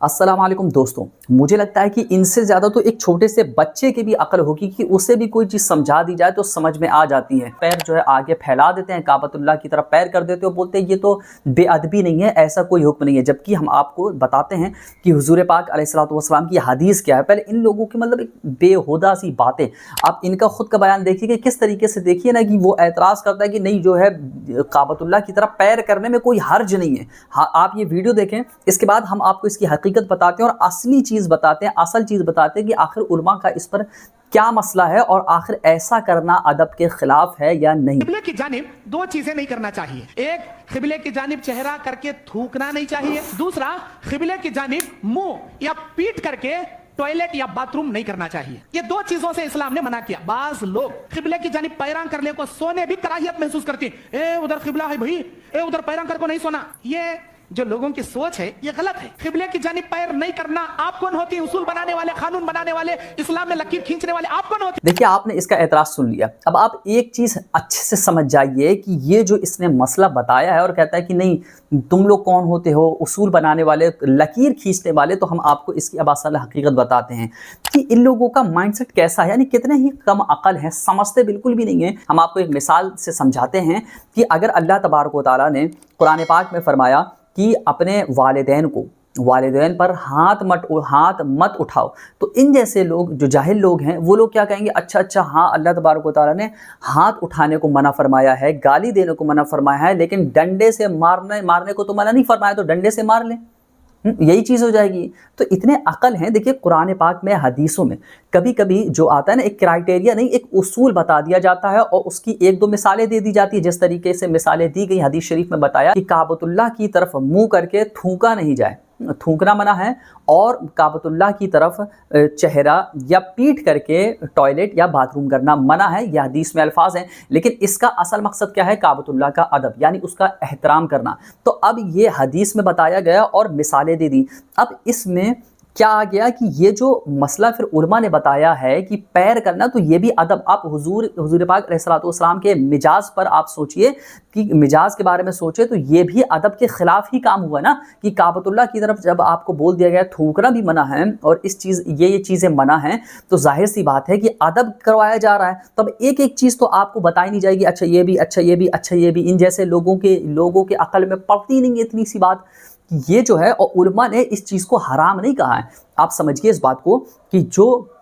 अस्सलाम वालेकुम दोस्तों, मुझे लगता है कि इनसे ज़्यादा तो एक छोटे से बच्चे की भी अक्ल होगी कि उसे भी कोई चीज़ समझा दी जाए तो समझ में आ जाती है। पैर जो है आगे फैला देते हैं, काबतुल्लाह की तरफ पैर कर देते हो, बोलते हैं ये तो बेअदबी नहीं है, ऐसा कोई हुक्म नहीं है। जबकि हम आपको बताते हैं कि हुज़ूर पाक अलैहिस्सलातु वस्सलाम की हदीस क्या है। पहले इन लोगों की मतलब एक बेहुदा सी बातें, आप इनका खुद का बयान देखिए कि किस तरीके से देखिए ना कि वो एतराज़ करता है कि नहीं जो है काबतुल्लाह की तरफ पैर करने में कोई हर्ज नहीं है। हाँ, आप ये वीडियो देखें, इसके बाद हम आपको इसकी हकीकत बताते हैं और असली चीज़ बताते हैं, असल चीज़ बताते हैं कि आखिर उलमा का इस पर क्या मसला है और आखिर ऐसा करना अदब के खिलाफ है या नहीं। क़िबले की जानिब दो चीजें नहीं करना चाहिए। एक, क़िबले की जानिब चेहरा करके थूकना नहीं चाहिए। दूसरा, क़िबले की जानिब मुंह या पीठ करके टॉयलेट या बाथरूम नहीं करना चाहिए। ये दो चीजों से इस्लाम ने मना किया। बाज लोग क़िबले की जानिब पैरां करने को सोने भी कराहियत महसूस करते हैं। ए उधर क़िबला है भाई, ए उधर पैरां कर को नहीं सोना। ये जो लोगों की सोच है ये गलत है। क़िबले की जानिब पैर नहीं करना आप कौन होती है? उसूल बनाने वाले, कानून बनाने वाले, इस्लाम में लकीर खींचने वाले आप कौन होते? देखिए, आपने इसका एतराज सुन लिया। अब आप एक चीज़ अच्छे से समझ जाइए कि ये जो इसने मसला बताया है और कहता है कि नहीं तुम लोग कौन होते हो उसूल बनाने वाले, लकीर खींचने वाले, तो हम आपको इसकी अब असल हकीकत बताते हैं कि इन लोगों का माइंडसेट कैसा है, यानी कितने ही कम अकल है, समझते बिल्कुल भी नहीं है। हम आपको एक मिसाल से समझाते हैं कि अगर अल्लाह तबारक व तआला ने कुरान पाक में फरमाया कि अपने वालिदैन पर हाथ मत उठाओ, तो इन जैसे लोग जो जाहिल लोग हैं वो लोग क्या कहेंगे, अच्छा हाँ अल्लाह तबारक व तआला ने हाथ उठाने को मना फरमाया है, गाली देने को मना फरमाया है, लेकिन डंडे से मारने को तो मना नहीं फरमाया, तो डंडे से मार लें, यही चीज़ हो जाएगी। तो इतने अकल हैं। देखिए, कुरान पाक में, हदीसों में कभी कभी जो आता है ना, एक क्राइटेरिया नहीं, एक उसूल बता दिया जाता है और उसकी एक दो मिसालें दे दी जाती है। जिस तरीके से मिसालें दी गई हदीस शरीफ में बताया कि काबतुल्लाह की तरफ मुंह करके थूका नहीं जाए, थूकना मना है, और काबतुल्लाह की तरफ चेहरा या पीठ करके टॉयलेट या बाथरूम करना मना है। यह हदीस में अल्फाज हैं, लेकिन इसका असल मकसद क्या है? काबतुल्लाह का अदब, यानी उसका एहतराम करना। तो अब ये हदीस में बताया गया और मिसालें दे दी। अब इसमें क्या आ गया कि ये जो मसला फिर उलमा ने बताया है कि पैर करना, तो ये भी अदब। आप हुजूर पाक अलैहिस्सलातु वस्सलाम के मिजाज पर आप सोचिए कि मिजाज के बारे में सोचे, तो ये भी अदब के खिलाफ ही काम हुआ ना कि काबतुल्लाह की तरफ जब आपको बोल दिया गया थूकना भी मना है और ये चीज़ें मना हैं, तो जाहिर सी बात है कि अदब करवाया जा रहा है। तो अब एक एक चीज़ तो आपको बताई नहीं जाएगी, अच्छा ये भी, अच्छा ये भी, अच्छा ये भी। इन जैसे लोगों के अकल में पड़ती नहीं है इतनी सी बात ये जो है। और उलमा ने इस चीज़ को हराम नहीं कहा है। आप समझिए इस बात को कि जो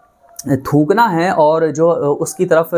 थूकना है और जो उसकी तरफ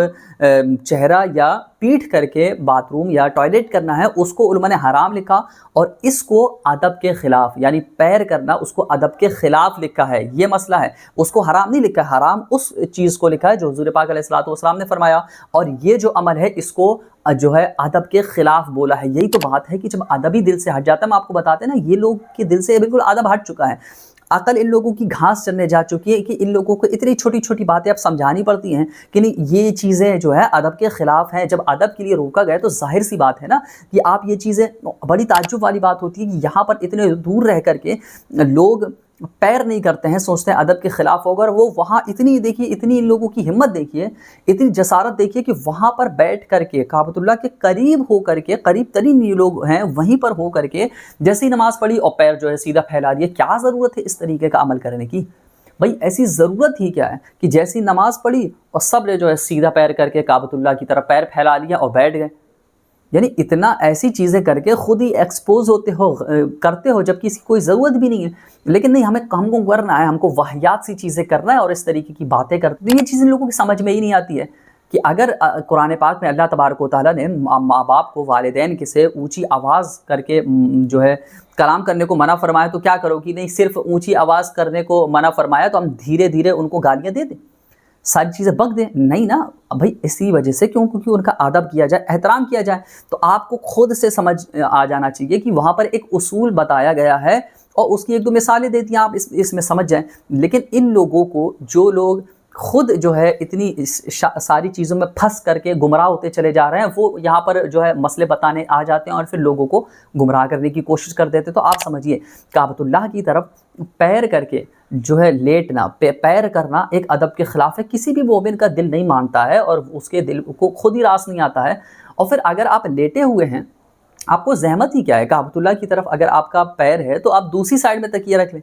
चेहरा या पीठ करके बाथरूम या टॉयलेट करना है, उसको उलमा ने हराम लिखा, और इसको अदब के ख़िलाफ़, यानी पैर करना, उसको अदब के ख़िलाफ़ लिखा है। ये मसला है, उसको हराम नहीं लिखा है। हराम उस चीज़ को लिखा है जो हुज़ूर पाक अलैहिस्सलातु वस्सलाम ने फरमाया, और ये जो अमल है इसको जो है अदब के ख़िलाफ़ बोला है। यही तो बात है कि जब अदबी दिल से हट जाता है, हम आपको बताते हैं ना, ये लोग के दिल से बिल्कुल अदब हट चुका है। अकल इन लोगों की घास चरने जा चुकी है कि इन लोगों को इतनी छोटी छोटी बातें अब समझानी पड़ती हैं कि नहीं ये चीज़ें जो है अदब के ख़िलाफ़ हैं। जब अदब के लिए रोका गया तो जाहिर सी बात है ना कि आप ये चीज़ें, बड़ी ताज्जुब वाली बात होती है कि यहाँ पर इतने दूर रह करके लोग पैर नहीं करते हैं, सोचते हैं अदब के ख़िलाफ़ होगा, और वो वहाँ इतनी, देखिए इतनी इन लोगों की हिम्मत देखिए, इतनी जसारत देखिए कि वहाँ पर बैठ करके काबतुल्लाह के करीब हो करके, करीब तरीन ये लोग हैं, वहीं पर हो करके जैसे ही नमाज़ पढ़ी और पैर जो है सीधा फैला दिए। क्या ज़रूरत है इस तरीके का अमल करने की? भाई ऐसी ज़रूरत ही क्या है कि जैसी नमाज़ पढ़ी और सब ने जो है सीधा पैर करके काबतुल्लाह की तरफ पैर फैला लिया और बैठ गए। यानी इतना ऐसी चीज़ें करके खुद ही एक्सपोज करते हो जबकि इसकी कोई ज़रूरत भी नहीं है। लेकिन नहीं, हमको करना है, हमको वाहियात सी चीज़ें करना है और इस तरीके की बातें करते। तो ये चीज़ें लोगों की समझ में ही नहीं आती है कि अगर कुरान पाक में अल्लाह तबारक व तआला ने माँ बाप को, वालिदैन के से ऊँची आवाज़ करके जो है कलाम करने को मना फरमाया, तो क्या करो कि नहीं सिर्फ ऊँची आवाज़ करने को मना फरमाया तो हम धीरे धीरे उनको गालियाँ दे दें, सारी चीज़ें बक दें? नहीं ना भाई, इसी वजह से क्योंकि उनका अदब किया जाए, एहतराम किया जाए। तो आपको खुद से समझ आ जाना चाहिए कि वहाँ पर एक उसूल बताया गया है और उसकी एक दो मिसालें देती हैं, आप इसमें समझ जाएं। लेकिन इन लोगों को, जो लोग खुद जो है इतनी सारी चीज़ों में फंस करके गुमराह होते चले जा रहे हैं, वो यहाँ पर जो है मसले बताने आ जाते हैं और फिर लोगों को गुमराह करने की कोशिश कर देते हैं। तो आप समझिए, काबतुल्लाह की तरफ पैर करके जो है लेटना, पैर करना एक अदब के ख़िलाफ़ है। किसी भी मोमिन का दिल नहीं मानता है और उसके दिल को खुद ही रास नहीं आता है। और फिर अगर आप लेटे हुए हैं, आपको ज़हमत ही क्या है? काबतुल्लाह की तरफ अगर आपका पैर है तो आप दूसरी साइड में तकिया रख लें,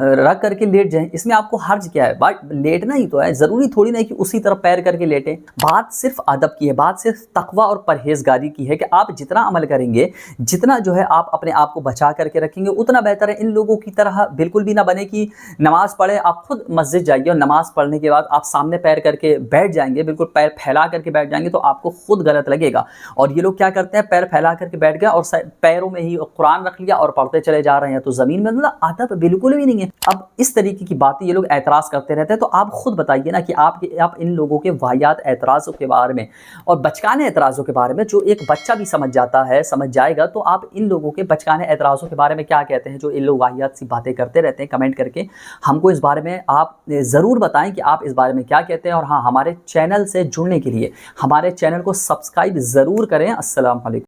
رکھ کر کے لیٹ جائیں، اس میں آپ کو حرج کیا ہے؟ بات لیٹنا ہی تو ہے، ضروری تھوڑی نہیں کہ اسی طرح پیر کر کے لیٹیں۔ بات صرف ادب کی ہے، بات صرف تقوی اور پرہیزگاری کی ہے کہ آپ جتنا عمل کریں گے، جتنا جو ہے آپ اپنے آپ کو بچا کر کے رکھیں گے اتنا بہتر ہے۔ ان لوگوں کی طرح بالکل بھی نہ بنے کہ نماز پڑھے، آپ خود مسجد جائیے اور نماز پڑھنے کے بعد آپ سامنے پیر کر کے بیٹھ جائیں گے، بالکل پیر پھیلا کر کے بیٹھ جائیں گے تو آپ کو خود غلط لگے گا۔ اور یہ لوگ کیا کرتے ہیں، پیر پھیلا کر کے بیٹھ گئے اور پیروں میں ہی قرآن رکھ لیا اور پڑھتے چلے جا رہے ہیں، تو زمین میں ادب بالکل بھی نہیں ہے۔ اب اس طریقے کی باتیں یہ لوگ اعتراض کرتے رہتے ہیں، تو آپ خود بتائیے نا کہ آپ ان لوگوں کے واہیات اعتراضوں کے بارے میں اور بچکانے اعتراضوں کے بارے میں، جو ایک بچہ بھی سمجھ جاتا ہے، سمجھ جائے گا، تو آپ ان لوگوں کے بچکانے اعتراضوں کے بارے میں کیا کہتے ہیں؟ جو ان لوگ واہیات سی باتیں کرتے رہتے ہیں، کمنٹ کر کے ہم کو اس بارے میں آپ ضرور بتائیں کہ آپ اس بارے میں کیا کہتے ہیں۔ اور ہاں، ہمارے چینل سے جڑنے کے لیے ہمارے چینل کو سبسکرائب ضرور کریں۔ السلام علیکم۔